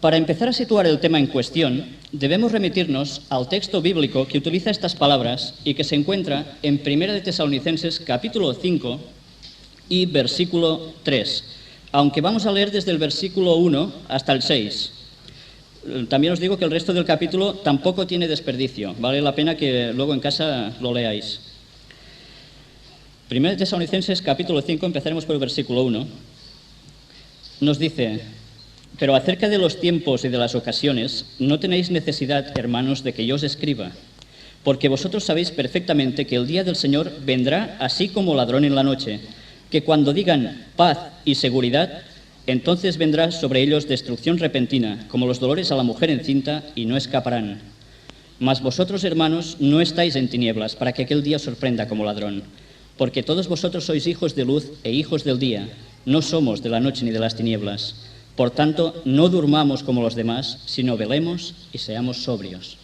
Para empezar a situar el tema en cuestión, debemos remitirnos al texto bíblico que utiliza estas palabras y que se encuentra en 1 de Tesalonicenses capítulo 5 y versículo 3, aunque vamos a leer desde el versículo 1 hasta el 6. También os digo que el resto del capítulo tampoco tiene desperdicio, vale la pena que luego en casa lo leáis. 1 de Tesalonicenses capítulo 5, empezaremos por el versículo 1, nos dice: pero acerca de los tiempos y de las ocasiones, no tenéis necesidad, hermanos, de que yo os escriba, porque vosotros sabéis perfectamente que el día del Señor vendrá así como ladrón en la noche, que cuando digan paz y seguridad, entonces vendrá sobre ellos destrucción repentina, como los dolores a la mujer encinta, y no escaparán. Mas vosotros, hermanos, no estáis en tinieblas, para que aquel día os sorprenda como ladrón, porque todos vosotros sois hijos de luz e hijos del día, no somos de la noche ni de las tinieblas. Por tanto, no durmamos como los demás, sino velemos y seamos sobrios.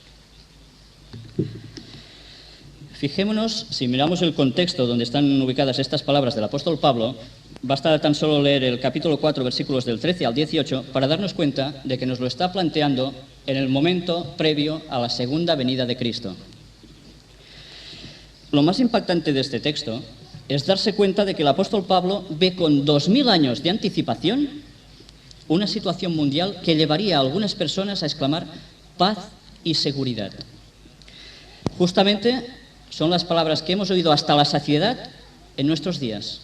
Fijémonos, si miramos el contexto donde están ubicadas estas palabras del apóstol Pablo, basta tan solo leer el capítulo 4, versículos del 13 al 18, para darnos cuenta de que nos lo está planteando en el momento previo a la segunda venida de Cristo. Lo más impactante de este texto es darse cuenta de que el apóstol Pablo ve con 2000 años de anticipación una situación mundial que llevaría a algunas personas a exclamar paz y seguridad. Justamente son las palabras que hemos oído hasta la saciedad en nuestros días.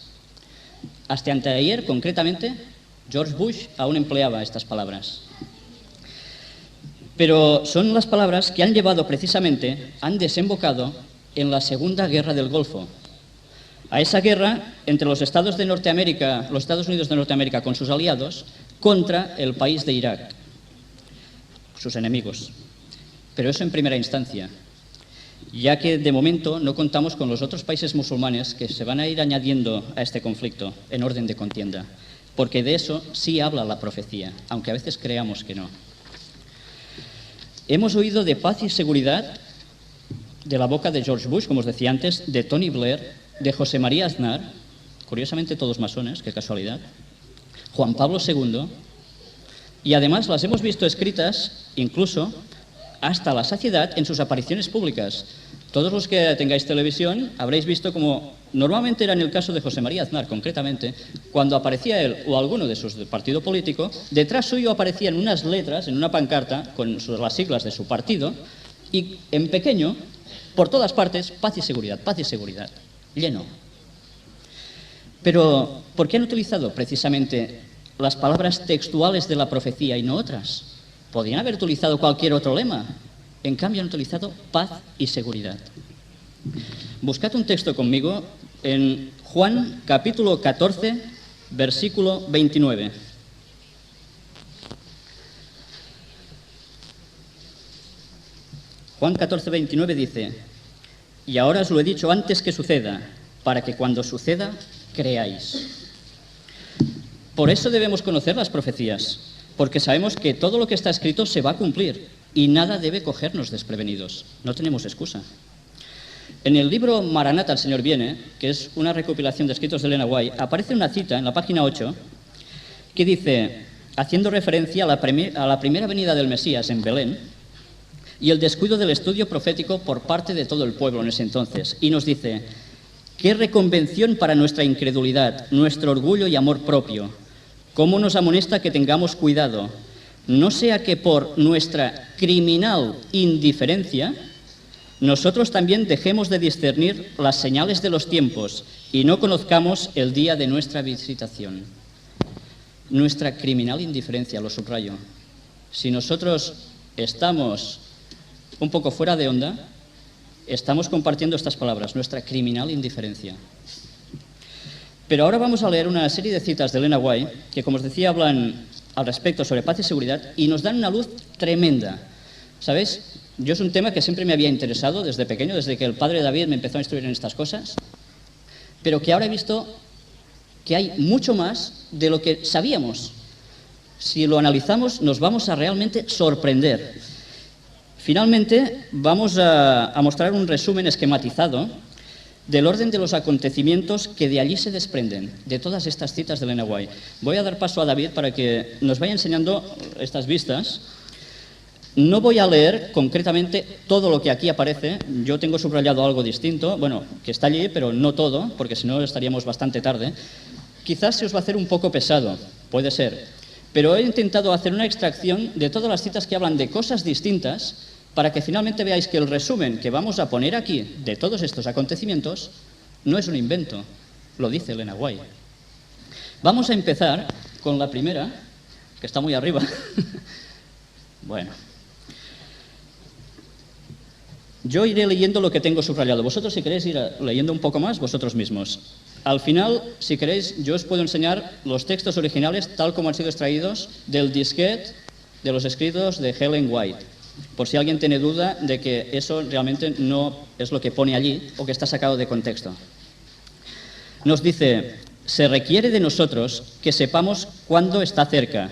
Hasta anteayer, concretamente, George Bush aún empleaba estas palabras. Pero son las palabras que han llevado precisamente, han desembocado en la Segunda Guerra del Golfo. A esa guerra entre los Estados Unidos de Norteamérica con sus aliados contra el país de Irak, sus enemigos. Pero eso en primera instancia, ya que de momento no contamos con los otros países musulmanes que se van a ir añadiendo a este conflicto en orden de contienda, porque de eso sí habla la profecía, aunque a veces creamos que no. Hemos oído de paz y seguridad de la boca de George Bush, como os decía antes, de Tony Blair, de José María Aznar, curiosamente todos masones, qué casualidad, Juan Pablo II, y además las hemos visto escritas incluso hasta la saciedad en sus apariciones públicas. Todos los que tengáis televisión habréis visto como, normalmente era en el caso de José María Aznar concretamente, cuando aparecía él o alguno de su partido político, detrás suyo aparecían unas letras en una pancarta con las siglas de su partido y en pequeño, por todas partes, paz y seguridad, lleno. Pero, ¿por qué han utilizado precisamente las palabras textuales de la profecía y no otras? Podrían haber utilizado cualquier otro lema. En cambio, han utilizado paz y seguridad. Buscad un texto conmigo en Juan capítulo 14, versículo 29. Juan 14, 29 dice: y ahora os lo he dicho antes que suceda, para que cuando suceda creáis. Por eso debemos conocer las profecías, porque sabemos que todo lo que está escrito se va a cumplir y nada debe cogernos desprevenidos. No tenemos excusa. En el libro Maranata, el Señor viene, que es una recopilación de escritos de Elena White, aparece una cita en la página 8 que dice, haciendo referencia a la primera venida del Mesías en Belén y el descuido del estudio profético por parte de todo el pueblo en ese entonces, y nos dice: qué reconvención para nuestra incredulidad, nuestro orgullo y amor propio. Cómo nos amonesta que tengamos cuidado, no sea que por nuestra criminal indiferencia nosotros también dejemos de discernir las señales de los tiempos y no conozcamos el día de nuestra visitación. Nuestra criminal indiferencia, lo subrayo. Si nosotros estamos un poco fuera de onda, estamos compartiendo estas palabras, nuestra criminal indiferencia. Pero ahora vamos a leer una serie de citas de Elena White que, como os decía, hablan al respecto sobre paz y seguridad y nos dan una luz tremenda. ¿Sabéis? Yo es un tema que siempre me había interesado desde pequeño, desde que el padre David me empezó a instruir en estas cosas, pero que ahora he visto que hay mucho más de lo que sabíamos. Si lo analizamos, nos vamos a realmente sorprender. Finalmente, vamos a mostrar un resumen esquematizado del orden de los acontecimientos que de allí se desprenden, de todas estas citas de Elena White. Voy a dar paso a David para que nos vaya enseñando estas vistas. No voy a leer concretamente todo lo que aquí aparece, yo tengo subrayado algo distinto, bueno, que está allí, pero no todo, porque si no estaríamos bastante tarde. Quizás se os va a hacer un poco pesado, puede ser, pero he intentado hacer una extracción de todas las citas que hablan de cosas distintas, para que finalmente veáis que el resumen que vamos a poner aquí de todos estos acontecimientos no es un invento, lo dice Elena White. Vamos a empezar con la primera, que está muy arriba. Bueno. Yo iré leyendo lo que tengo subrayado. Vosotros, si queréis ir leyendo un poco más, vosotros mismos. Al final, si queréis, yo os puedo enseñar los textos originales tal como han sido extraídos del disquete de los escritos de Ellen White, por si alguien tiene duda de que eso realmente no es lo que pone allí o que está sacado de contexto. Nos dice, se requiere de nosotros que sepamos cuándo está cerca.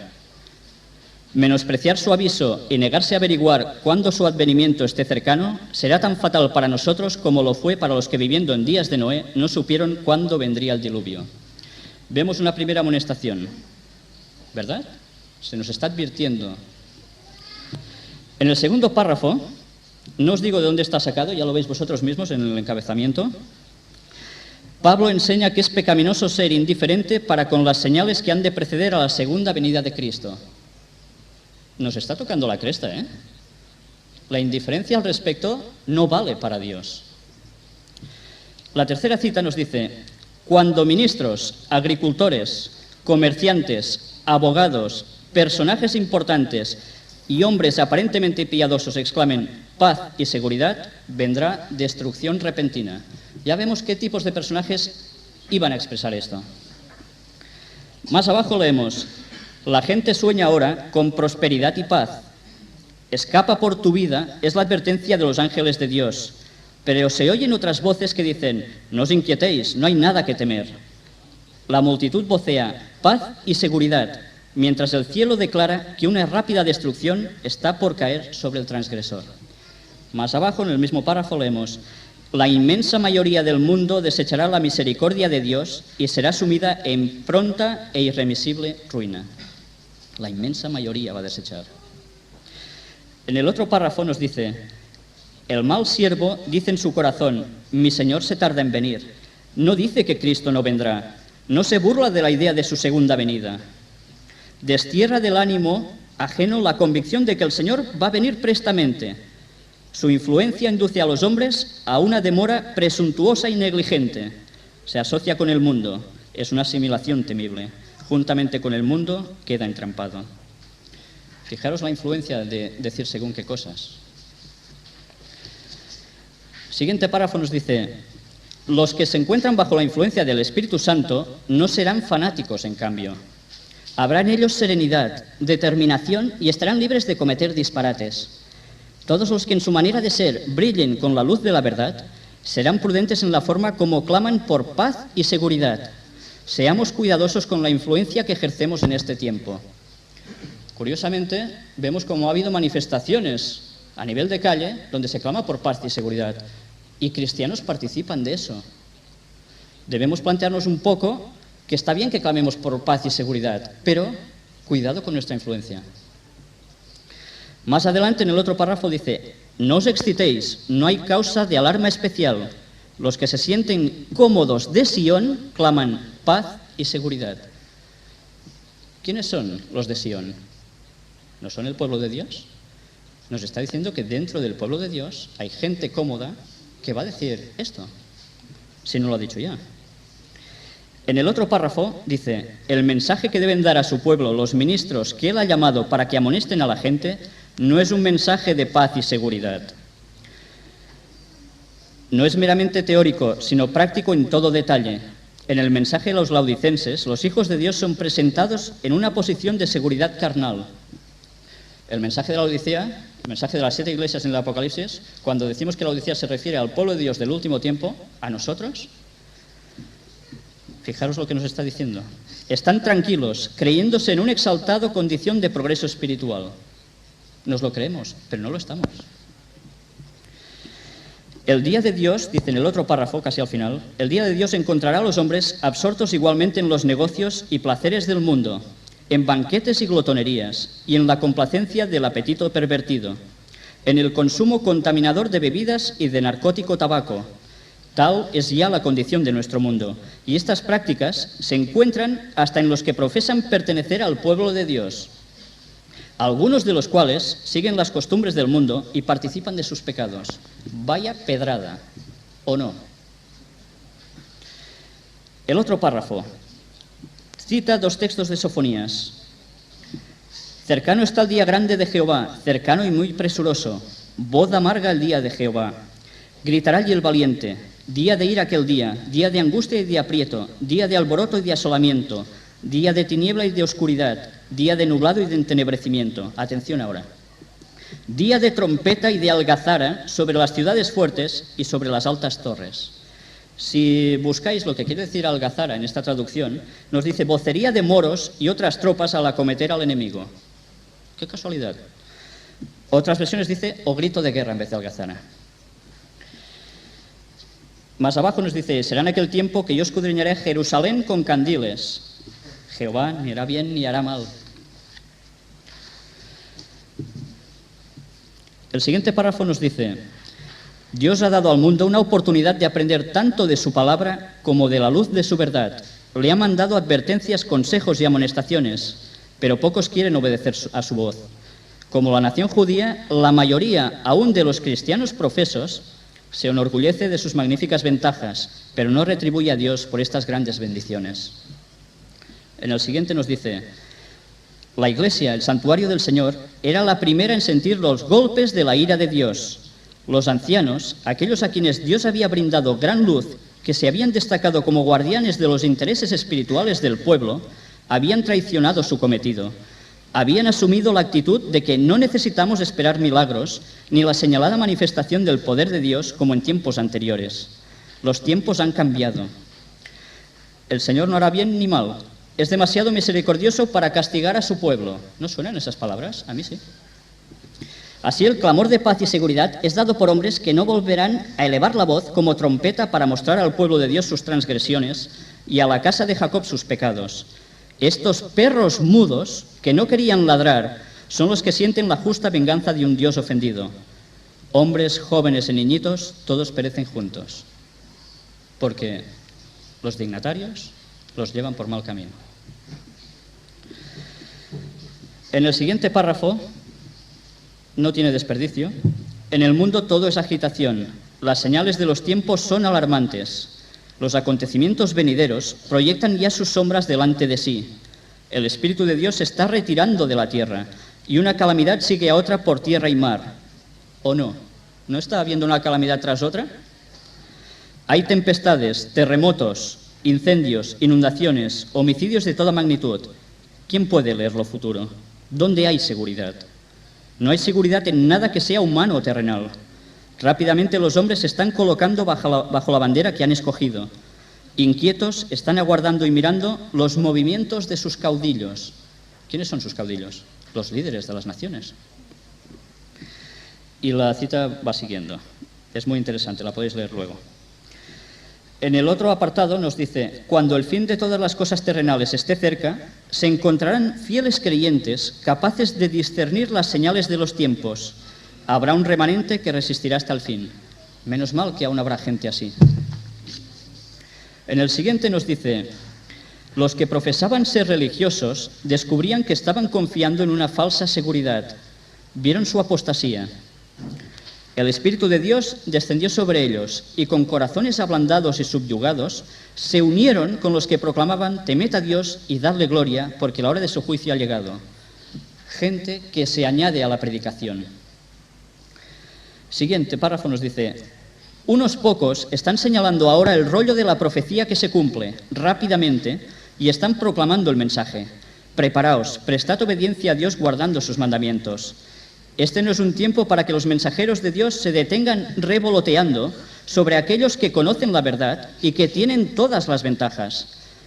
Menospreciar su aviso y negarse a averiguar cuándo su advenimiento esté cercano será tan fatal para nosotros como lo fue para los que viviendo en días de Noé no supieron cuándo vendría el diluvio. Vemos una primera amonestación, ¿verdad? Se nos está advirtiendo. En el segundo párrafo, no os digo de dónde está sacado, ya lo veis vosotros mismos en el encabezamiento. Pablo enseña que es pecaminoso ser indiferente para con las señales que han de preceder a la segunda venida de Cristo. Nos está tocando la cresta, ¿eh? La indiferencia al respecto no vale para Dios. La tercera cita nos dice, cuando ministros, agricultores, comerciantes, abogados, personajes importantes y hombres aparentemente piadosos exclamen paz y seguridad, vendrá destrucción repentina. Ya vemos qué tipos de personajes iban a expresar esto. Más abajo leemos, la gente sueña ahora con prosperidad y paz. Escapa por tu vida es la advertencia de los ángeles de Dios. Pero se oyen otras voces que dicen, no os inquietéis, no hay nada que temer. La multitud vocea paz y seguridad, mientras el cielo declara que una rápida destrucción está por caer sobre el transgresor. Más abajo, en el mismo párrafo, leemos, la inmensa mayoría del mundo desechará la misericordia de Dios y será sumida en pronta e irremisible ruina. La inmensa mayoría va a desechar. En el otro párrafo nos dice, el mal siervo dice en su corazón, mi Señor se tarda en venir. No dice que Cristo no vendrá, no se burla de la idea de su segunda venida. Destierra del ánimo ajeno la convicción de que el Señor va a venir prestamente. Su influencia induce a los hombres a una demora presuntuosa y negligente. Se asocia con el mundo, es una asimilación temible. Juntamente con el mundo queda entrampado. Fijaros la influencia de decir según qué cosas. Siguiente párrafo nos dice, los que se encuentran bajo la influencia del Espíritu Santo no serán fanáticos, en cambio. Habrá en ellos serenidad, determinación y estarán libres de cometer disparates. Todos los que en su manera de ser brillen con la luz de la verdad serán prudentes en la forma como claman por paz y seguridad. Seamos cuidadosos con la influencia que ejercemos en este tiempo. Curiosamente, vemos cómo ha habido manifestaciones a nivel de calle donde se clama por paz y seguridad. Y cristianos participan de eso. Debemos plantearnos un poco que está bien que clamemos por paz y seguridad, pero cuidado con nuestra influencia. Más adelante, en el otro párrafo dice, no os excitéis, no hay causa de alarma especial. Los que se sienten cómodos de Sion claman paz y seguridad. ¿Quiénes son los de Sion? ¿No son el pueblo de Dios? Nos está diciendo que dentro del pueblo de Dios hay gente cómoda que va a decir esto, si no lo ha dicho ya. En el otro párrafo dice, el mensaje que deben dar a su pueblo los ministros que él ha llamado para que amonesten a la gente no es un mensaje de paz y seguridad. No es meramente teórico, sino práctico en todo detalle. En el mensaje de los laodicenses, los hijos de Dios son presentados en una posición de seguridad carnal. El mensaje de la Odisea, el mensaje de las 7 iglesias en el Apocalipsis, cuando decimos que la Odisea se refiere al pueblo de Dios del último tiempo, a nosotros, fijaros lo que nos está diciendo. Están tranquilos, creyéndose en una exaltada condición de progreso espiritual. Nos lo creemos, pero no lo estamos. El día de Dios, dice en el otro párrafo, casi al final, el día de Dios encontrará a los hombres absortos igualmente en los negocios y placeres del mundo, en banquetes y glotonerías, y en la complacencia del apetito pervertido, en el consumo contaminador de bebidas y de narcótico tabaco. Tal es ya la condición de nuestro mundo, y estas prácticas se encuentran hasta en los que profesan pertenecer al pueblo de Dios, algunos de los cuales siguen las costumbres del mundo y participan de sus pecados. Vaya pedrada, ¿o no? El otro párrafo cita dos textos de Sofonías. Cercano está el día grande de Jehová, cercano y muy presuroso. Voz amarga el día de Jehová. Gritará allí el valiente. Día de ira aquel día de angustia y de aprieto, día de alboroto y de asolamiento, día de tiniebla y de oscuridad, día de nublado y de entenebrecimiento. Atención ahora. Día de trompeta y de algazara sobre las ciudades fuertes y sobre las altas torres. Si buscáis lo que quiere decir algazara en esta traducción, nos dice vocería de moros y otras tropas al acometer al enemigo. ¡Qué casualidad! Otras versiones dice o grito de guerra en vez de algazara. Más abajo nos dice, será en aquel tiempo que yo escudriñaré Jerusalén con candiles. Jehová ni hará bien ni hará mal. El siguiente párrafo nos dice, Dios ha dado al mundo una oportunidad de aprender tanto de su palabra como de la luz de su verdad. Le ha mandado advertencias, consejos y amonestaciones, pero pocos quieren obedecer a su voz. Como la nación judía, la mayoría, aún de los cristianos profesos, se enorgullece de sus magníficas ventajas, pero no retribuye a Dios por estas grandes bendiciones. En el siguiente nos dice, la Iglesia, el santuario del Señor, era la primera en sentir los golpes de la ira de Dios. Los ancianos, aquellos a quienes Dios había brindado gran luz, que se habían destacado como guardianes de los intereses espirituales del pueblo, habían traicionado su cometido. Habían asumido la actitud de que no necesitamos esperar milagros ni la señalada manifestación del poder de Dios como en tiempos anteriores. Los tiempos han cambiado. El Señor no hará bien ni mal. Es demasiado misericordioso para castigar a su pueblo. ¿No suenan esas palabras? A mí sí. Así el clamor de paz y seguridad es dado por hombres que no volverán a elevar la voz como trompeta para mostrar al pueblo de Dios sus transgresiones y a la casa de Jacob sus pecados. Estos perros mudos que no querían ladrar son los que sienten la justa venganza de un Dios ofendido. Hombres, jóvenes y niñitos, todos perecen juntos, porque los dignatarios los llevan por mal camino. En el siguiente párrafo, no tiene desperdicio, en el mundo todo es agitación, las señales de los tiempos son alarmantes. Los acontecimientos venideros proyectan ya sus sombras delante de sí. El Espíritu de Dios se está retirando de la tierra y una calamidad sigue a otra por tierra y mar. ¿O no? ¿No está habiendo una calamidad tras otra? Hay tempestades, terremotos, incendios, inundaciones, homicidios de toda magnitud. ¿Quién puede leer lo futuro? ¿Dónde hay seguridad? No hay seguridad en nada que sea humano o terrenal. Rápidamente los hombres se están colocando bajo la bandera que han escogido. Inquietos, están aguardando y mirando los movimientos de sus caudillos. ¿Quiénes son sus caudillos? Los líderes de las naciones. Y la cita va siguiendo. Es muy interesante, la podéis leer luego. En el otro apartado nos dice, cuando el fin de todas las cosas terrenales esté cerca, se encontrarán fieles creyentes capaces de discernir las señales de los tiempos. Habrá un remanente que resistirá hasta el fin. Menos mal que aún habrá gente así. En el siguiente nos dice, los que profesaban ser religiosos descubrían que estaban confiando en una falsa seguridad. Vieron su apostasía. El Espíritu de Dios descendió sobre ellos y con corazones ablandados y subyugados se unieron con los que proclamaban temed a Dios y dadle gloria porque la hora de su juicio ha llegado. Gente que se añade a la predicación. Siguiente párrafo nos dice, unos pocos están señalando ahora el rollo de la profecía que se cumple rápidamente y están proclamando el mensaje. Preparaos, prestad obediencia a Dios guardando sus mandamientos. Este no es un tiempo para que los mensajeros de Dios se detengan revoloteando sobre aquellos que conocen la verdad y que tienen todas las ventajas.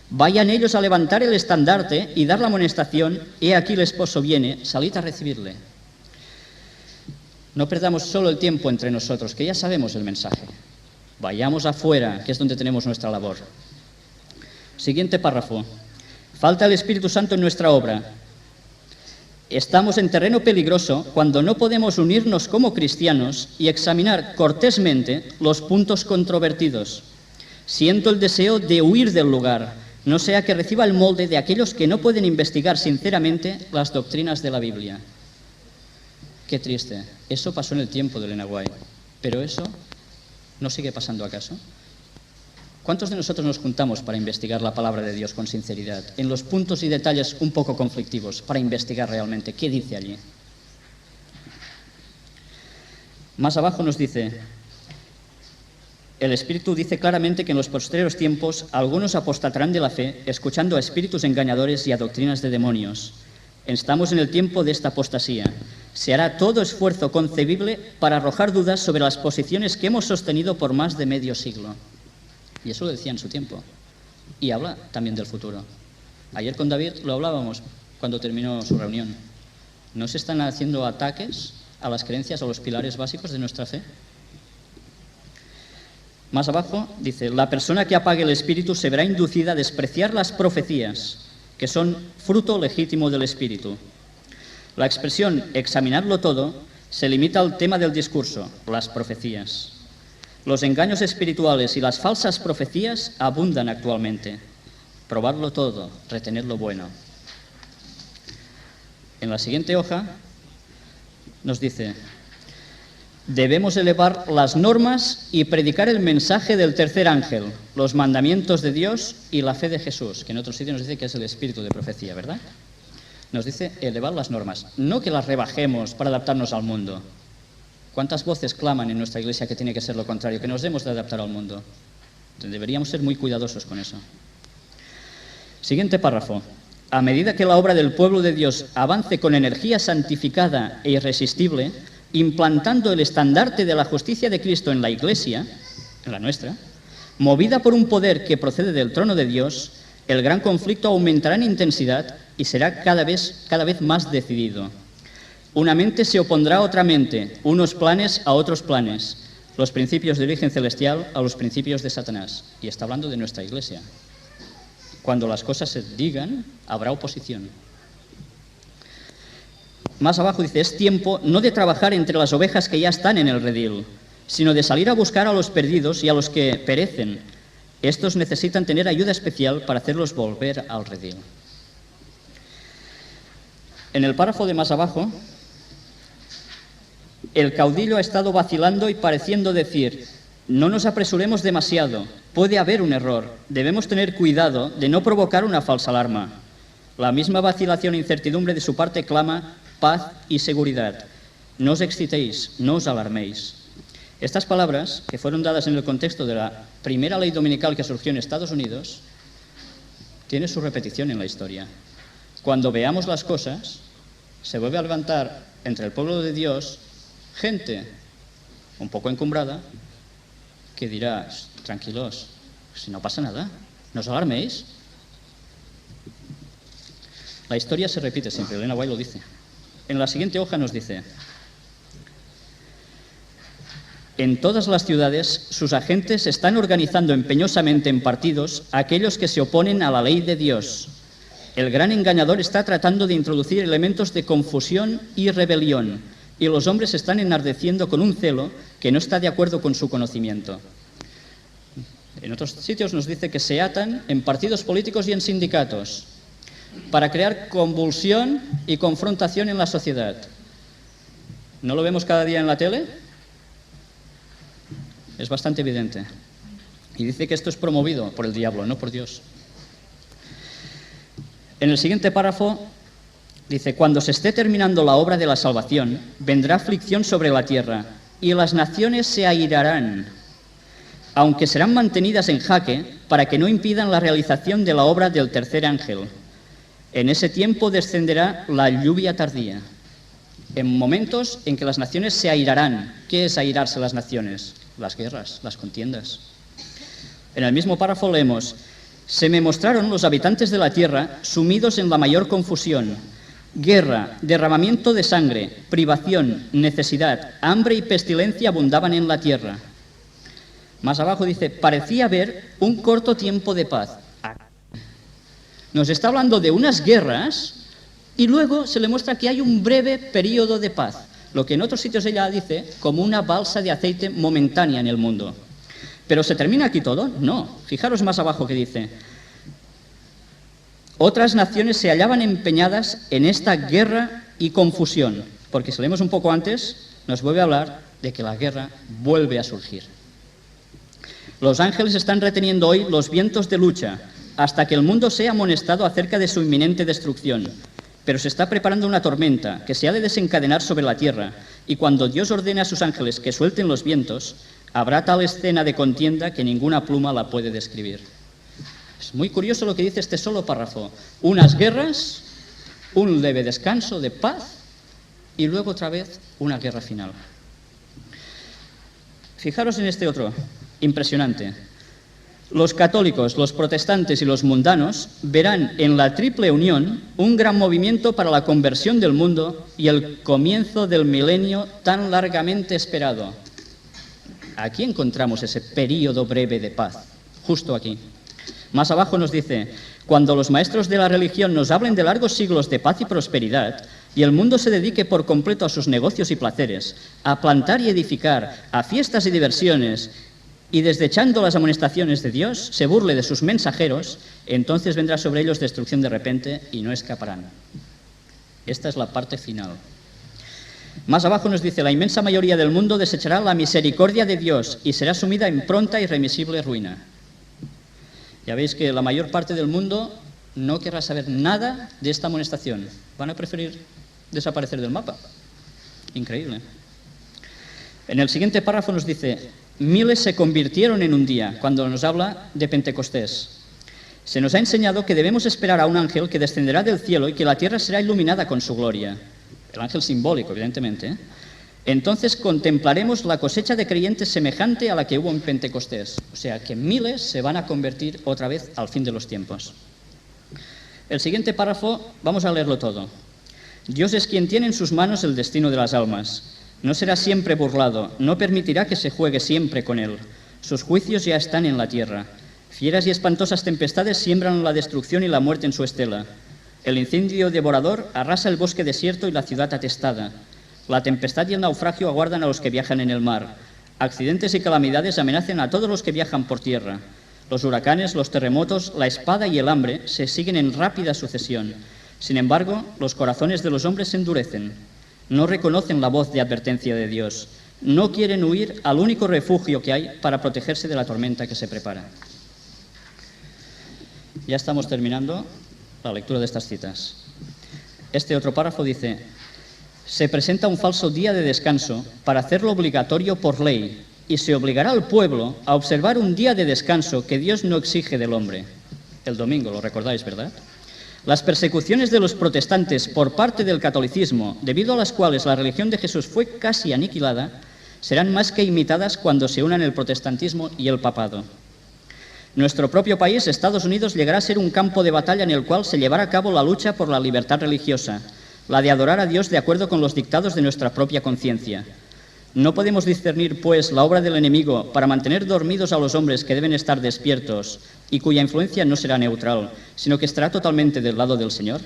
Vayan ellos a levantar el estandarte y dar la amonestación, he aquí el esposo viene, salid a recibirle. No perdamos solo el tiempo entre nosotros, que ya sabemos el mensaje. Vayamos afuera, que es donde tenemos nuestra labor. Siguiente párrafo. Falta el Espíritu Santo en nuestra obra. Estamos en terreno peligroso cuando no podemos unirnos como cristianos y examinar cortésmente los puntos controvertidos. Siento el deseo de huir del lugar, no sea que reciba el molde de aquellos que no pueden investigar sinceramente las doctrinas de la Biblia. Qué triste. Eso pasó en el tiempo de Elena White. ¿Pero eso no sigue pasando acaso? ¿Cuántos de nosotros nos juntamos para investigar la palabra de Dios con sinceridad, en los puntos y detalles un poco conflictivos, para investigar realmente qué dice allí? Más abajo nos dice, el Espíritu dice claramente que en los posteriores tiempos algunos apostatarán de la fe, escuchando a espíritus engañadores y a doctrinas de demonios. Estamos en el tiempo de esta apostasía. Se hará todo esfuerzo concebible para arrojar dudas sobre las posiciones que hemos sostenido por más de medio siglo. Y eso lo decía en su tiempo. Y habla también del futuro. Ayer con David lo hablábamos cuando terminó su reunión. ¿No se están haciendo ataques a las creencias, a los pilares básicos de nuestra fe? Más abajo dice, la persona que apague el Espíritu se verá inducida a despreciar las profecías, que son fruto legítimo del Espíritu. La expresión examinarlo todo se limita al tema del discurso, las profecías. Los engaños espirituales y las falsas profecías abundan actualmente. Probarlo todo, retener lo bueno. En la siguiente hoja nos dice, debemos elevar las normas y predicar el mensaje del tercer ángel, los mandamientos de Dios y la fe de Jesús, que en otro sitio nos dice que es el espíritu de profecía, ¿verdad? Nos dice elevar las normas, no que las rebajemos para adaptarnos al mundo. ¿Cuántas voces claman en nuestra iglesia que tiene que ser lo contrario, que nos debemos de adaptar al mundo? Deberíamos ser muy cuidadosos con eso. Siguiente párrafo. A medida que la obra del pueblo de Dios avance con energía santificada e irresistible, implantando el estandarte de la justicia de Cristo en la iglesia, en la nuestra, movida por un poder que procede del trono de Dios, el gran conflicto aumentará en intensidad y será cada vez más decidido. Una mente se opondrá a otra mente, unos planes a otros planes, los principios de origen celestial a los principios de Satanás. Y está hablando de nuestra iglesia. Cuando las cosas se digan, habrá oposición. Más abajo dice, es tiempo no de trabajar entre las ovejas que ya están en el redil, sino de salir a buscar a los perdidos y a los que perecen. Estos necesitan tener ayuda especial para hacerlos volver al redil. En el párrafo de más abajo, el caudillo ha estado vacilando y pareciendo decir, no nos apresuremos demasiado, puede haber un error, debemos tener cuidado de no provocar una falsa alarma. La misma vacilación e incertidumbre de su parte clama paz y seguridad. No os excitéis, no os alarméis. Estas palabras, que fueron dadas en el contexto de la primera ley dominical que surgió en Estados Unidos, tiene su repetición en la historia. Cuando veamos las cosas, se vuelve a levantar entre el pueblo de Dios gente un poco encumbrada que dirá, tranquilos, si no pasa nada, no os alarméis. La historia se repite siempre, Elena White lo dice. En la siguiente hoja nos dice, en todas las ciudades sus agentes están organizando empeñosamente en partidos a aquellos que se oponen a la ley de Dios. El gran engañador está tratando de introducir elementos de confusión y rebelión, y los hombres están enardeciendo con un celo que no está de acuerdo con su conocimiento. En otros sitios nos dice que se atan en partidos políticos y en sindicatos para crear convulsión y confrontación en la sociedad. ¿No lo vemos cada día en la tele? Es bastante evidente. Y dice que esto es promovido por el diablo, no por Dios. En el siguiente párrafo dice, cuando se esté terminando la obra de la salvación, vendrá aflicción sobre la tierra, y las naciones se airarán, aunque serán mantenidas en jaque para que no impidan la realización de la obra del tercer ángel. En ese tiempo descenderá la lluvia tardía. En momentos en que las naciones se airarán. ¿Qué es airarse las naciones? Las guerras, las contiendas. En el mismo párrafo leemos, se me mostraron los habitantes de la tierra sumidos en la mayor confusión. Guerra, derramamiento de sangre, privación, necesidad, hambre y pestilencia abundaban en la tierra. Más abajo dice, parecía haber un corto tiempo de paz. Nos está hablando de unas guerras y luego se le muestra que hay un breve periodo de paz, lo que en otros sitios ella dice como una balsa de aceite momentánea en el mundo. ¿Pero se termina aquí todo? No. Fijaros más abajo que dice, otras naciones se hallaban empeñadas en esta guerra y confusión, porque si leemos un poco antes, nos vuelve a hablar de que la guerra vuelve a surgir. Los ángeles están reteniendo hoy los vientos de lucha hasta que el mundo sea amonestado acerca de su inminente destrucción. Pero se está preparando una tormenta que se ha de desencadenar sobre la tierra, y cuando Dios ordene a sus ángeles que suelten los vientos, habrá tal escena de contienda que ninguna pluma la puede describir. Es muy curioso lo que dice este solo párrafo. Unas guerras, un leve descanso de paz y luego otra vez una guerra final. Fijaros en este otro, impresionante. Los católicos, los protestantes y los mundanos verán en la triple unión un gran movimiento para la conversión del mundo y el comienzo del milenio tan largamente esperado. Aquí encontramos ese período breve de paz, justo aquí. Más abajo nos dice, cuando los maestros de la religión nos hablen de largos siglos de paz y prosperidad, y el mundo se dedique por completo a sus negocios y placeres, a plantar y edificar, a fiestas y diversiones, y desdechando las amonestaciones de Dios, se burle de sus mensajeros, entonces vendrá sobre ellos destrucción de repente y no escaparán. Esta es la parte final. Más abajo nos dice, la inmensa mayoría del mundo desechará la misericordia de Dios y será sumida en pronta y irremisible ruina. Ya veis que la mayor parte del mundo no querrá saber nada de esta amonestación. Van a preferir desaparecer del mapa. Increíble. En el siguiente párrafo nos dice, miles se convirtieron en un día, cuando nos habla de Pentecostés. Se nos ha enseñado que debemos esperar a un ángel que descenderá del cielo y que la tierra será iluminada con su gloria. El ángel simbólico, evidentemente, ¿eh? Entonces contemplaremos la cosecha de creyentes semejante a la que hubo en Pentecostés. O sea, que miles se van a convertir otra vez al fin de los tiempos. El siguiente párrafo, vamos a leerlo todo. Dios es quien tiene en sus manos el destino de las almas. No será siempre burlado, no permitirá que se juegue siempre con él. Sus juicios ya están en la tierra. Fieras y espantosas tempestades siembran la destrucción y la muerte en su estela. El incendio devorador arrasa el bosque desierto y la ciudad atestada. La tempestad y el naufragio aguardan a los que viajan en el mar. Accidentes y calamidades amenazan a todos los que viajan por tierra. Los huracanes, los terremotos, la espada y el hambre se siguen en rápida sucesión. Sin embargo, los corazones de los hombres se endurecen. No reconocen la voz de advertencia de Dios. No quieren huir al único refugio que hay para protegerse de la tormenta que se prepara. Ya estamos terminando la lectura de estas citas. Este otro párrafo dice, se presenta un falso día de descanso para hacerlo obligatorio por ley y se obligará al pueblo a observar un día de descanso que Dios no exige del hombre. El domingo, lo recordáis, ¿verdad? Las persecuciones de los protestantes por parte del catolicismo, debido a las cuales la religión de Jesús fue casi aniquilada, serán más que imitadas cuando se unan el protestantismo y el papado. Nuestro propio país, Estados Unidos, llegará a ser un campo de batalla en el cual se llevará a cabo la lucha por la libertad religiosa, la de adorar a Dios de acuerdo con los dictados de nuestra propia conciencia. No podemos discernir, pues, la obra del enemigo para mantener dormidos a los hombres que deben estar despiertos y cuya influencia no será neutral, sino que estará totalmente del lado del Señor.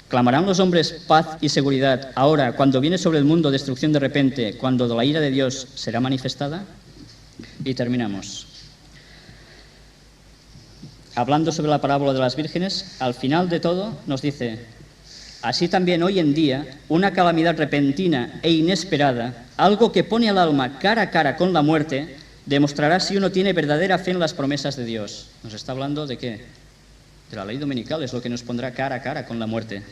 ¿Clamarán los hombres paz y seguridad ahora, cuando viene sobre el mundo destrucción de repente, cuando la ira de Dios será manifestada? Y terminamos. Hablando sobre la parábola de las vírgenes, al final de todo nos dice, así también hoy en día, una calamidad repentina e inesperada, algo que pone al alma cara a cara con la muerte, demostrará si uno tiene verdadera fe en las promesas de Dios. Nos está hablando de qué? De la ley dominical, es lo que nos pondrá cara a cara con la muerte.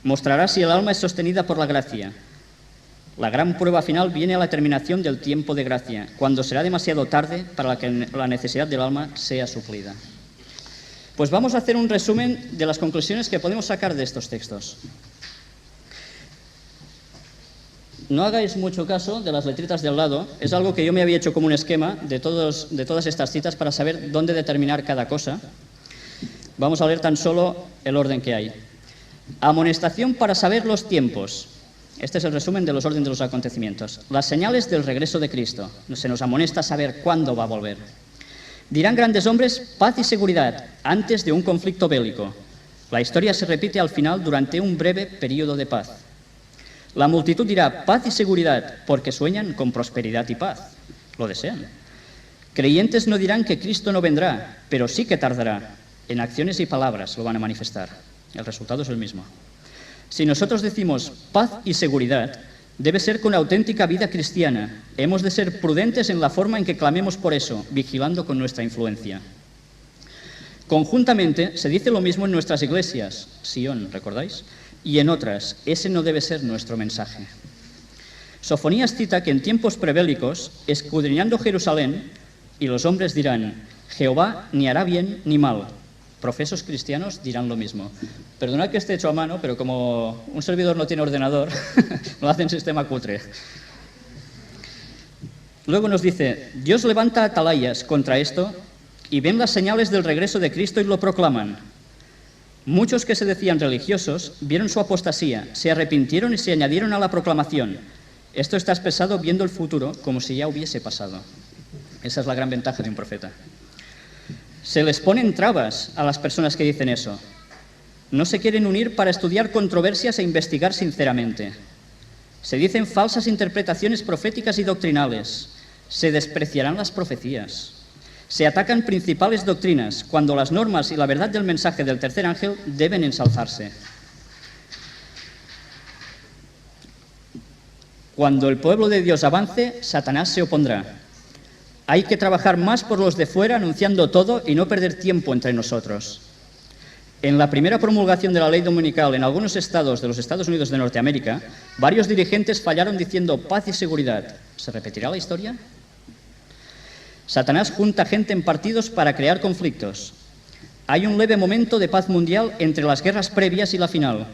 Mostrará si el alma es sostenida por la gracia. La gran prueba final viene a la terminación del tiempo de gracia, cuando será demasiado tarde para que la necesidad del alma sea suplida. Pues vamos a hacer un resumen de las conclusiones que podemos sacar de estos textos. No hagáis mucho caso de las letritas de al lado, es algo que yo me había hecho como un esquema de todas estas citas para saber dónde determinar cada cosa. Vamos a leer tan solo el orden que hay. Amonestación para saber los tiempos. Este es el resumen de los órdenes de los acontecimientos. Las señales del regreso de Cristo. Se nos amonesta saber cuándo va a volver. Dirán grandes hombres paz y seguridad antes de un conflicto bélico. La historia se repite al final durante un breve periodo de paz. La multitud dirá paz y seguridad porque sueñan con prosperidad y paz. Lo desean. Creyentes no dirán que Cristo no vendrá, pero sí que tardará. En acciones y palabras lo van a manifestar. El resultado es el mismo. Si nosotros decimos paz y seguridad, debe ser con auténtica vida cristiana. Hemos de ser prudentes en la forma en que clamemos por eso, vigilando con nuestra influencia. Conjuntamente se dice lo mismo en nuestras iglesias, Sion, ¿recordáis? Y en otras. Ese no debe ser nuestro mensaje. Sofonías cita que en tiempos prebélicos, escudriñando Jerusalén, y los hombres dirán, Jehová ni hará bien ni mal. Profesos cristianos dirán lo mismo. Perdonad que esté hecho a mano, pero como un servidor no tiene ordenador, lo hace en sistema cutre. Luego nos dice, Dios levanta atalayas contra esto y ven las señales del regreso de Cristo y lo proclaman. Muchos que se decían religiosos vieron su apostasía, se arrepintieron y se añadieron a la proclamación. Esto está expresado viendo el futuro como si ya hubiese pasado. Esa es la gran ventaja de un profeta. Se les ponen trabas a las personas que dicen eso. No se quieren unir para estudiar controversias e investigar sinceramente. Se dicen falsas interpretaciones proféticas y doctrinales. Se despreciarán las profecías. Se atacan principales doctrinas, cuando las normas y la verdad del mensaje del tercer ángel deben ensalzarse. Cuando el pueblo de Dios avance, Satanás se opondrá. Hay que trabajar más por los de fuera anunciando todo y no perder tiempo entre nosotros. En la primera promulgación de la ley dominical en algunos estados de los Estados Unidos de Norteamérica, varios dirigentes fallaron diciendo paz y seguridad. ¿Se repetirá la historia? Satanás junta gente en partidos para crear conflictos. Hay un leve momento de paz mundial entre las guerras previas y la final.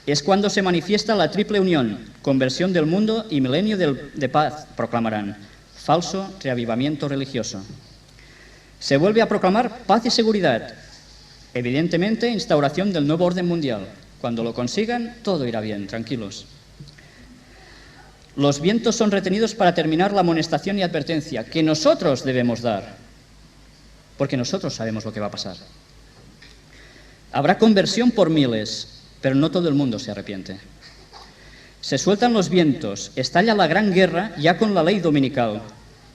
Es cuando se manifiesta la triple unión, conversión del mundo y milenio de paz, proclamarán. Falso reavivamiento religioso. Se vuelve a proclamar paz y seguridad. Evidentemente, instauración del nuevo orden mundial. Cuando lo consigan, todo irá bien, tranquilos. Los vientos son retenidos para terminar la amonestación y advertencia que nosotros debemos dar, porque nosotros sabemos lo que va a pasar. Habrá conversión por miles, pero no todo el mundo se arrepiente. Se sueltan los vientos, estalla la gran guerra ya con la ley dominical.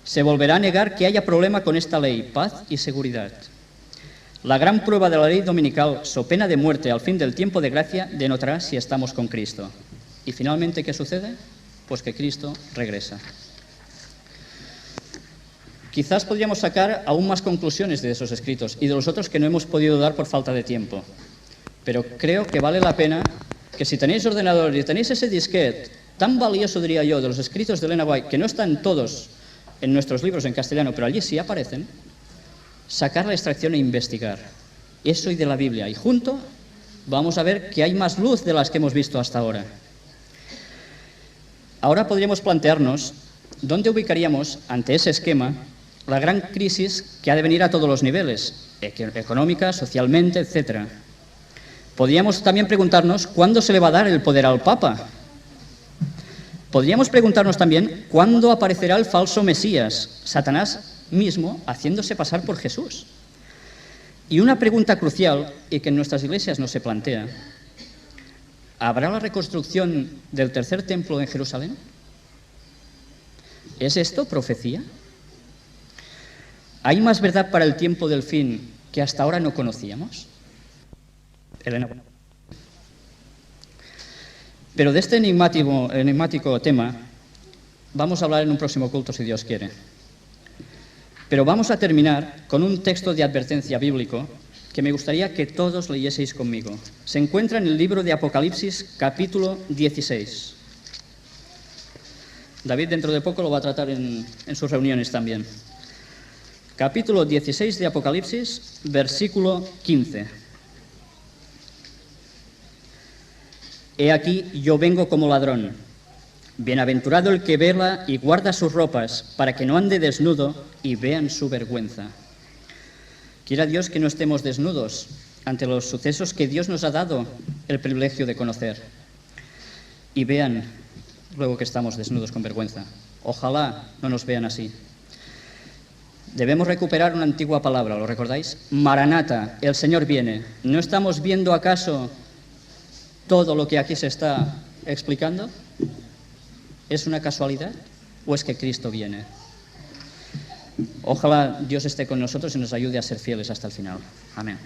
Se volverá a negar que haya problema con esta ley, paz y seguridad. La gran prueba de la ley dominical, so pena de muerte al fin del tiempo de gracia, denotará si estamos con Cristo. Y finalmente, ¿qué sucede? Pues que Cristo regresa. Quizás podríamos sacar aún más conclusiones de esos escritos y de los otros que no hemos podido dar por falta de tiempo. Pero creo que vale la pena que si tenéis ordenador y tenéis ese disquete tan valioso, diría yo, de los escritos de Elena White, que no están todos en nuestros libros en castellano, pero allí sí aparecen, sacar la extracción e investigar. Eso y de la Biblia. Y junto vamos a ver que hay más luz de las que hemos visto hasta ahora. Ahora podríamos plantearnos dónde ubicaríamos, ante ese esquema, la gran crisis que ha de venir a todos los niveles, económica, socialmente, etc. Podríamos también preguntarnos cuándo se le va a dar el poder al Papa. Podríamos preguntarnos también cuándo aparecerá el falso Mesías, Satanás mismo haciéndose pasar por Jesús. Y una pregunta crucial y que en nuestras iglesias no se plantea: ¿habrá la reconstrucción del tercer templo en Jerusalén? ¿Es esto profecía? ¿Hay más verdad para el tiempo del fin que hasta ahora no conocíamos? Elena. Pero de este enigmático tema vamos a hablar en un próximo culto, si Dios quiere. Pero vamos a terminar con un texto de advertencia bíblico que me gustaría que todos leyeseis conmigo. Se encuentra en el libro de Apocalipsis, capítulo 16. David dentro de poco lo va a tratar en sus reuniones también. Capítulo 16 de Apocalipsis, versículo 15. He aquí, yo vengo como ladrón. Bienaventurado el que vela y guarda sus ropas, para que no ande desnudo y vean su vergüenza. Quiera Dios que no estemos desnudos ante los sucesos que Dios nos ha dado el privilegio de conocer. Y vean, luego que estamos desnudos con vergüenza. Ojalá no nos vean así. Debemos recuperar una antigua palabra, ¿lo recordáis? Maranata, el Señor viene. ¿No estamos viendo acaso todo lo que aquí se está explicando? ¿Es una casualidad o es que Cristo viene? Ojalá Dios esté con nosotros y nos ayude a ser fieles hasta el final. Amén.